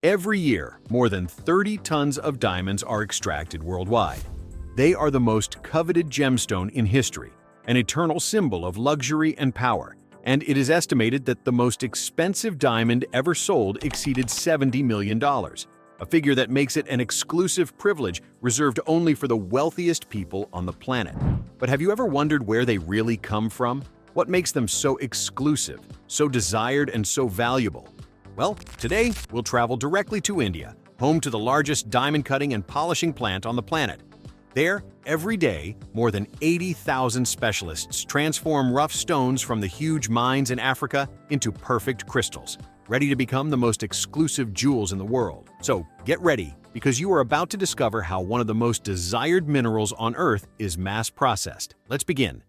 Every year, more than 30 tons of diamonds are extracted worldwide. They are the most coveted gemstone in history, an eternal symbol of luxury and power, and it is estimated that the most expensive diamond ever sold exceeded $70 million, a figure that makes it an exclusive privilege reserved only for the wealthiest people on the planet. But have you ever wondered where they really come from? What makes them so exclusive, so desired, and so valuable? Well, today we'll travel directly to India, home to the largest diamond cutting and polishing plant on the planet. There, every day, more than 80,000 specialists transform rough stones from the huge mines in Africa into perfect crystals, ready to become the most exclusive jewels in the world. So get ready, because you are about to discover how one of the most desired minerals on Earth is mass-processed. Let's begin.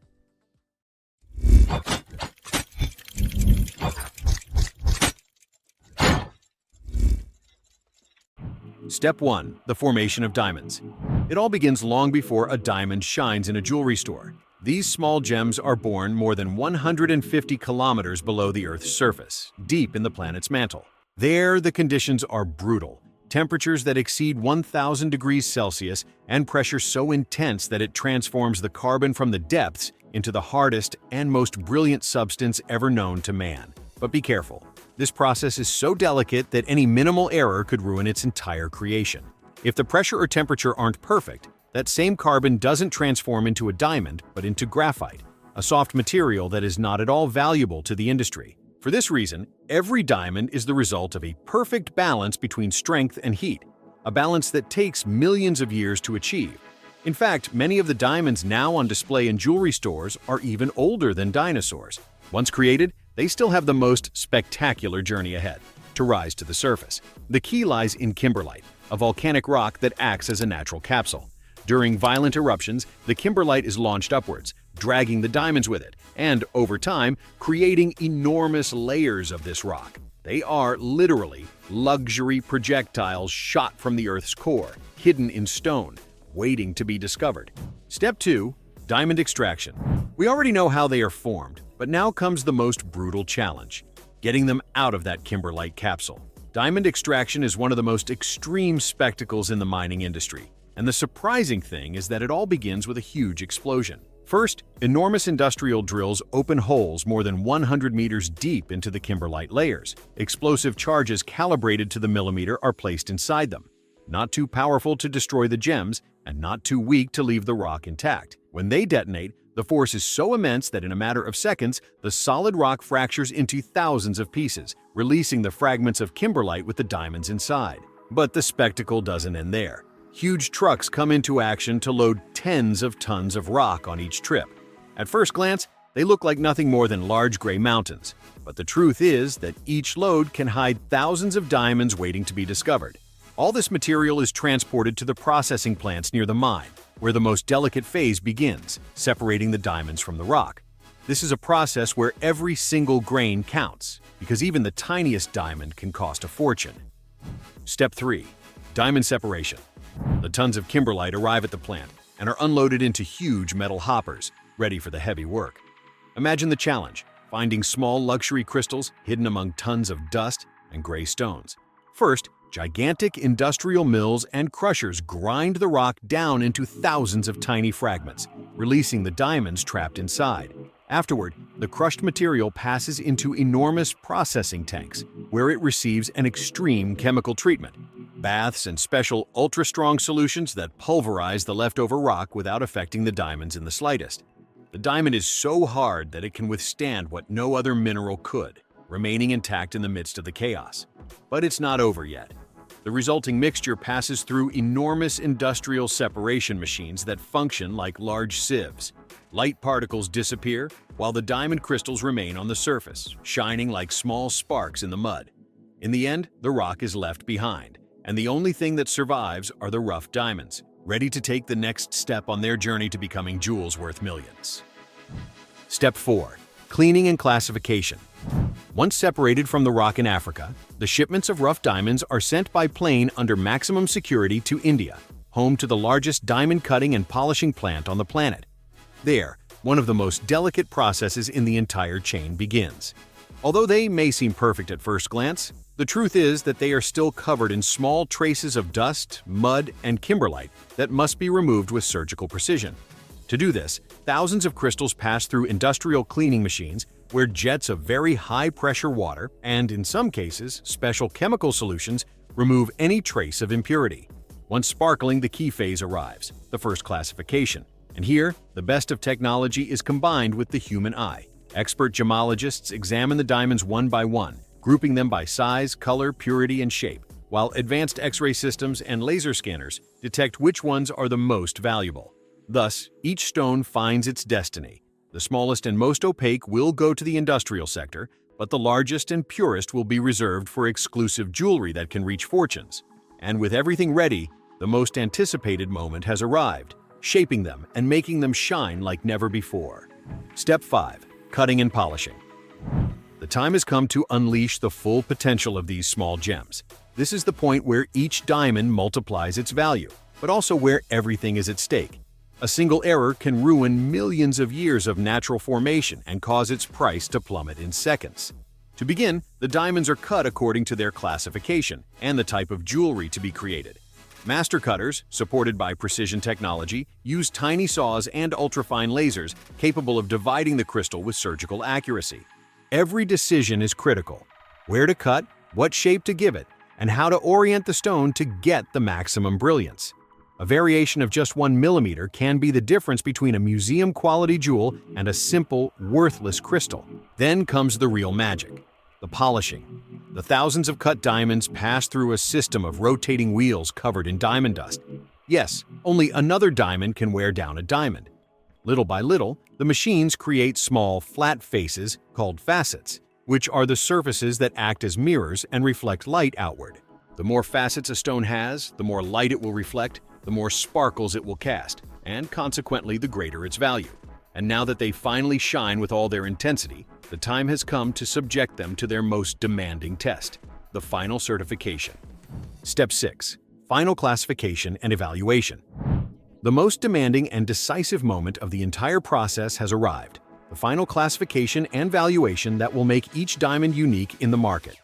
Step 1. The formation of diamonds. It all begins long before a diamond shines in a jewelry store. These small gems are born more than 150 kilometers below the Earth's surface, deep in the planet's mantle. There, the conditions are brutal. Temperatures that exceed 1,000 degrees Celsius and pressure so intense that it transforms the carbon from the depths into the hardest and most brilliant substance ever known to man. But be careful. This process is so delicate that any minimal error could ruin its entire creation. If the pressure or temperature aren't perfect, that same carbon doesn't transform into a diamond, but into graphite, a soft material that is not at all valuable to the industry. For this reason, every diamond is the result of a perfect balance between strength and heat, a balance that takes millions of years to achieve. In fact, many of the diamonds now on display in jewelry stores are even older than dinosaurs. Once created, they still have the most spectacular journey ahead to rise to the surface. The key lies in kimberlite, a volcanic rock that acts as a natural capsule. During violent eruptions, the kimberlite is launched upwards, dragging the diamonds with it, and over time, creating enormous layers of this rock. They are literally luxury projectiles shot from the Earth's core, hidden in stone, waiting to be discovered. Step 2. Diamond extraction. We already know how they are formed, but now comes the most brutal challenge: getting them out of that kimberlite capsule. Diamond extraction is one of the most extreme spectacles in the mining industry, and the surprising thing is that it all begins with a huge explosion. First, enormous industrial drills open holes more than 100 meters deep into the kimberlite layers. Explosive charges calibrated to the millimeter are placed inside them, not too powerful to destroy the gems and not too weak to leave the rock intact. When they detonate, the force is so immense that in a matter of seconds, the solid rock fractures into thousands of pieces, releasing the fragments of kimberlite with the diamonds inside. But the spectacle doesn't end there. Huge trucks come into action to load tens of tons of rock on each trip. At first glance, they look like nothing more than large gray mountains. But the truth is that each load can hide thousands of diamonds waiting to be discovered. All this material is transported to the processing plants near the mine, where the most delicate phase begins, separating the diamonds from the rock. This is a process where every single grain counts, because even the tiniest diamond can cost a fortune. Step 3. Diamond separation. The tons of kimberlite arrive at the plant and are unloaded into huge metal hoppers, ready for the heavy work. Imagine the challenge: finding small luxury crystals hidden among tons of dust and gray stones. First, gigantic industrial mills and crushers grind the rock down into thousands of tiny fragments, releasing the diamonds trapped inside. Afterward, the crushed material passes into enormous processing tanks, where it receives an extreme chemical treatment: baths and special ultra-strong solutions that pulverize the leftover rock without affecting the diamonds in the slightest. The diamond is so hard that it can withstand what no other mineral could, remaining intact in the midst of the chaos. But it's not over yet. The resulting mixture passes through enormous industrial separation machines that function like large sieves. Light particles disappear, while the diamond crystals remain on the surface, shining like small sparks in the mud. In the end, the rock is left behind, and the only thing that survives are the rough diamonds, ready to take the next step on their journey to becoming jewels worth millions. Step 4. Cleaning and classification. Once separated from the rock in Africa, the shipments of rough diamonds are sent by plane under maximum security to India, home to the largest diamond cutting and polishing plant on the planet. There, one of the most delicate processes in the entire chain begins. Although they may seem perfect at first glance, the truth is that they are still covered in small traces of dust, mud, and kimberlite that must be removed with surgical precision. To do this, thousands of crystals pass through industrial cleaning machines where jets of very high-pressure water and, in some cases, special chemical solutions remove any trace of impurity. Once sparkling, the key phase arrives, the first classification. And here, the best of technology is combined with the human eye. Expert gemologists examine the diamonds one by one, grouping them by size, color, purity, and shape, while advanced X-ray systems and laser scanners detect which ones are the most valuable. Thus, each stone finds its destiny. The smallest and most opaque will go to the industrial sector, but the largest and purest will be reserved for exclusive jewelry that can reach fortunes. And with everything ready, the most anticipated moment has arrived, shaping them and making them shine like never before. Step 5. Cutting and polishing. The time has come to unleash the full potential of these small gems. This is the point where each diamond multiplies its value, but also where everything is at stake. A single error can ruin millions of years of natural formation and cause its price to plummet in seconds. To begin, the diamonds are cut according to their classification and the type of jewelry to be created. Master cutters, supported by precision technology, use tiny saws and ultrafine lasers capable of dividing the crystal with surgical accuracy. Every decision is critical: where to cut, what shape to give it, and how to orient the stone to get the maximum brilliance. A variation of just 1 millimeter can be the difference between a museum-quality jewel and a simple, worthless crystal. Then comes the real magic: the polishing. The thousands of cut diamonds pass through a system of rotating wheels covered in diamond dust. Yes, only another diamond can wear down a diamond. Little by little, the machines create small, flat faces called facets, which are the surfaces that act as mirrors and reflect light outward. The more facets a stone has, the more light it will reflect, the more sparkles it will cast, and consequently the greater its value. And now that they finally shine with all their intensity, the time has come to subject them to their most demanding test: the final certification. Step 6. Final classification and evaluation. The most demanding and decisive moment of the entire process has arrived: the final classification and valuation that will make each diamond unique in the market.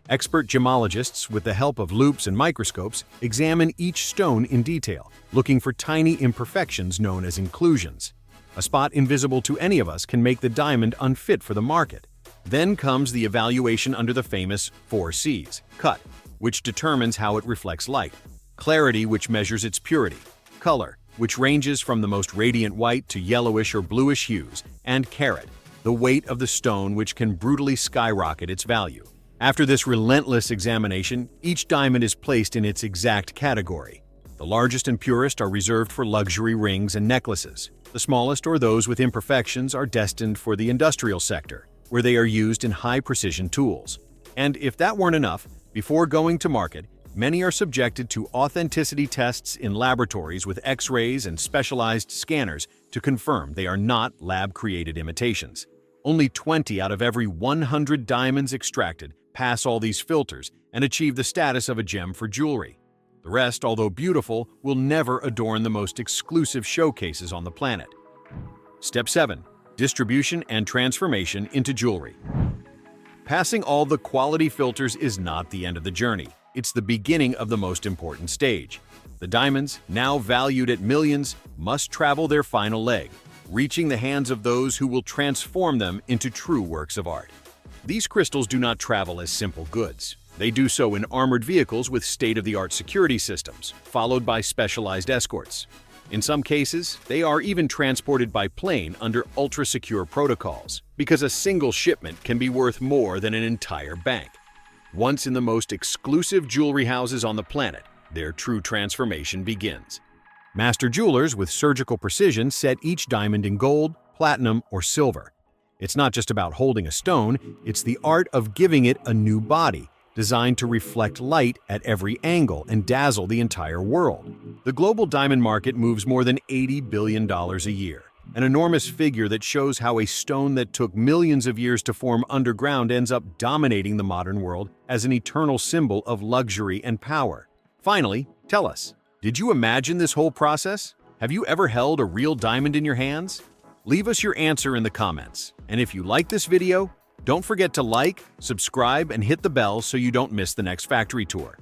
Expert gemologists, with the help of loupes and microscopes, examine each stone in detail, looking for tiny imperfections known as inclusions. A spot invisible to any of us can make the diamond unfit for the market. Then comes the evaluation under the famous 4 C's: cut, which determines how it reflects light; clarity, which measures its purity; color, which ranges from the most radiant white to yellowish or bluish hues; and carat, the weight of the stone, which can brutally skyrocket its value. After this relentless examination, each diamond is placed in its exact category. The largest and purest are reserved for luxury rings and necklaces. The smallest, or those with imperfections, are destined for the industrial sector, where they are used in high-precision tools. And if that weren't enough, before going to market, many are subjected to authenticity tests in laboratories with X-rays and specialized scanners to confirm they are not lab-created imitations. Only 20 out of every 100 diamonds extracted pass all these filters and achieve the status of a gem for jewelry. The rest, although beautiful, will never adorn the most exclusive showcases on the planet. Step 7. Distribution and transformation into jewelry. Passing all the quality filters is not the end of the journey. It's the beginning of the most important stage. The diamonds, now valued at millions, must travel their final leg, reaching the hands of those who will transform them into true works of art. These crystals do not travel as simple goods. They do so in armored vehicles with state-of-the-art security systems, followed by specialized escorts. In some cases, they are even transported by plane under ultra-secure protocols, because a single shipment can be worth more than an entire bank. Once in the most exclusive jewelry houses on the planet, their true transformation begins. Master jewelers with surgical precision set each diamond in gold, platinum, or silver. It's not just about holding a stone, it's the art of giving it a new body, designed to reflect light at every angle and dazzle the entire world. The global diamond market moves more than $80 billion a year, an enormous figure that shows how a stone that took millions of years to form underground ends up dominating the modern world as an eternal symbol of luxury and power. Finally, tell us, did you imagine this whole process? Have you ever held a real diamond in your hands? Leave us your answer in the comments, and if you like this video, Don't forget to like, subscribe, and hit the bell so you don't miss the next factory tour.